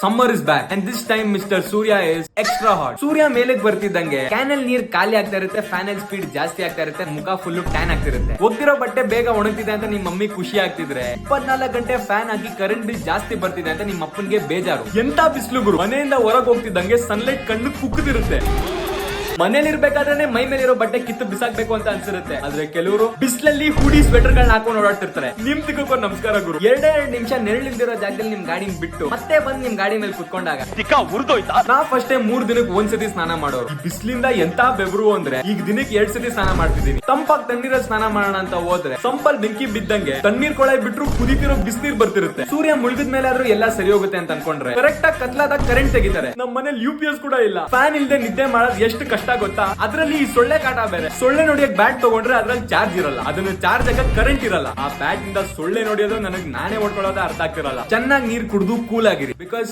Summer is back and this time mister Surya is extra hot. ಸೂರ್ಯ ಮೇಲೆ ಬರ್ತಿದ್ದಂಗೆ canal ನೀರ್ ಖಾಲಿ ಆಗ್ತಾ ಇರುತ್ತೆ, ಫ್ಯಾನ್ ಅಲ್ಲಿ ಸ್ಪೀಡ್ ಜಾಸ್ತಿ ಆಗ್ತಾ ಇರುತ್ತೆ, ಮುಖ ಫುಲ್ ಟ್ಯಾನ್ ಆಗ್ತಿರುತ್ತೆ. ಒಗ್ದಿರೋ ಬಟ್ಟೆ ಬೇಗ ಒಣಗ್ತಿದೆ ಅಂತ ನಿಮ್ ಮಮ್ಮಿ ಖುಷಿ ಆಗ್ತಿದ್ರೆ 24 ಗಂಟೆ ಫ್ಯಾನ್ ಹಾಕಿ ಕರೆಂಟ್ ಬಿಲ್ ಜಾಸ್ತಿ ಬರ್ತಿದೆ ಅಂತ ನಿಮ್ ಅಪ್ಪನ್ಗೆ ಬೇಜಾರು. ಎಂತ ಬಿಸಿಲು ಗುರು, ಮನೆಯಿಂದ ಹೊರಗೆ ಹೋಗ್ತಿದ್ದಂಗೆ ಸನ್ಲೈಟ್ ಕಣ್ಣು ಕುಕ್ಕದಿರುತ್ತೆ. ಮನೇಲಿ ಇರ್ಬೇಕಾದ್ರೆ ಮೈ ಮೇಲಿರೋ ಬಟ್ಟೆ ಕಿತ್ತು ಬಿಸಾಕ್ಬೇಕು ಅಂತ ಅನ್ಸಿರುತ್ತೆ. ಆದ್ರೆ ಕೆಲವರು ಬಿಸ್ಲಲ್ಲಿ ಹುಡಿ ಸ್ವೆಟರ್ ಗಳನ್ನ ಹಾಕೊಂಡು ಓಡಾಡ್ತಿರ್ತಾರೆ. ನಿಮ್ ತಿಕ್ಕೋ ನಮಸ್ಕಾರ ಗುರು. 2 ನಿಮಿಷ ನೆರಳಿಲ್ದಿರೋ ಜಾಗದಲ್ಲಿ ನಿಮ್ ಗಾಡಿನ ಬಿಟ್ಟು ಮತ್ತೆ ಬಂದ್ ನಿಮ್ ಗಾಡಿ ಮೇಲೆ ಕುತ್ಕೊಂಡಾಗ ನಾ ಫಸ್ಟ್ 3 ದಿನಕ್ಕೆ ಒಂದ್ಸತಿ ಸ್ನಾನ ಮಾಡೋರು. ಈ ಬಿಸ್ಲಿಂದ ಎಂತ ಬೆವರು ಅಂದ್ರೆ ಈಗ ದಿನಕ್ಕೆ 2 ಸತಿ ಸ್ನಾನ ಮಾಡ್ತಿದ್ದೀನಿ. ತಂಪಾಗಿ ತಣ್ಣೀರಲ್ಲಿ ಸ್ನಾನ ಮಾಡೋಣ ಅಂತ ಹೋದ್ರೆ ಸಂಪಲ್ ಬೆಂಕಿ ಬಿದ್ದಂಗೆ ತಣ್ಣೀರ್ ಕೊಳೆ ಬಿಟ್ರು ಕುದಿತಿರೋ ಬಿಸಿನೀರ್ ಬರ್ತಿರುತ್ತೆ. ಸೂರ್ಯ ಮುಳುಗಿದ ಮೇಲೆ ಆದ್ರೂ ಎಲ್ಲ ಸರಿ ಹೋಗುತ್ತೆ ಅಂತ ಅನ್ಕೊಂಡ್ರೆ ಕರೆಕ್ಟ್ ಆಗಿ ಕತ್ಲಾದಾಗ ಕರೆಂಟ್ ತೆಗಿತಾರೆ. ನಮ್ ಮನೇಲಿ UPS ಕೂಡ ಇಲ್ಲ. ಫ್ಯಾನ್ ಇಲ್ದೆ ನಿದ್ದೆ ಮಾಡೋದು ಎಷ್ಟು ಕಷ್ಟ ಗೊತ್ತಾ? ಅದ್ರಲ್ಲಿ ಈ ಸೊಳ್ಳೆ ಕಾಟ ಬೇರೆ. ಸೊಳ್ಳೆ ನೋಡಿಯಕ್ ಬ್ಯಾಟ್ ತಗೊಂಡ್ರೆ ಅದ್ರಲ್ಲಿ ಚಾರ್ಜ್ ಇರಲ್ಲ, ಅದನ್ನ ಚಾರ್ಜ್ ಆಗಕ್ಕೆ ಕರೆಂಟ್ ಇರಲ್ಲ. ಆ ಬ್ಯಾಟ್ ಇಂದ ಸೊಳ್ಳೆ ನೋಡಿಯೋದು ನನಗೆ ನಾನೇ ಓಡ್ಕೊಳ್ಳೋದು ಅರ್ಥ ಆಗ್ತಿರಲ್ಲ. ಚೆನ್ನಾಗಿ ನೀರ್ ಕುಡಿದು ಕೂಲ್ ಆಗಿರಿ. ಬಿಕಾಸ್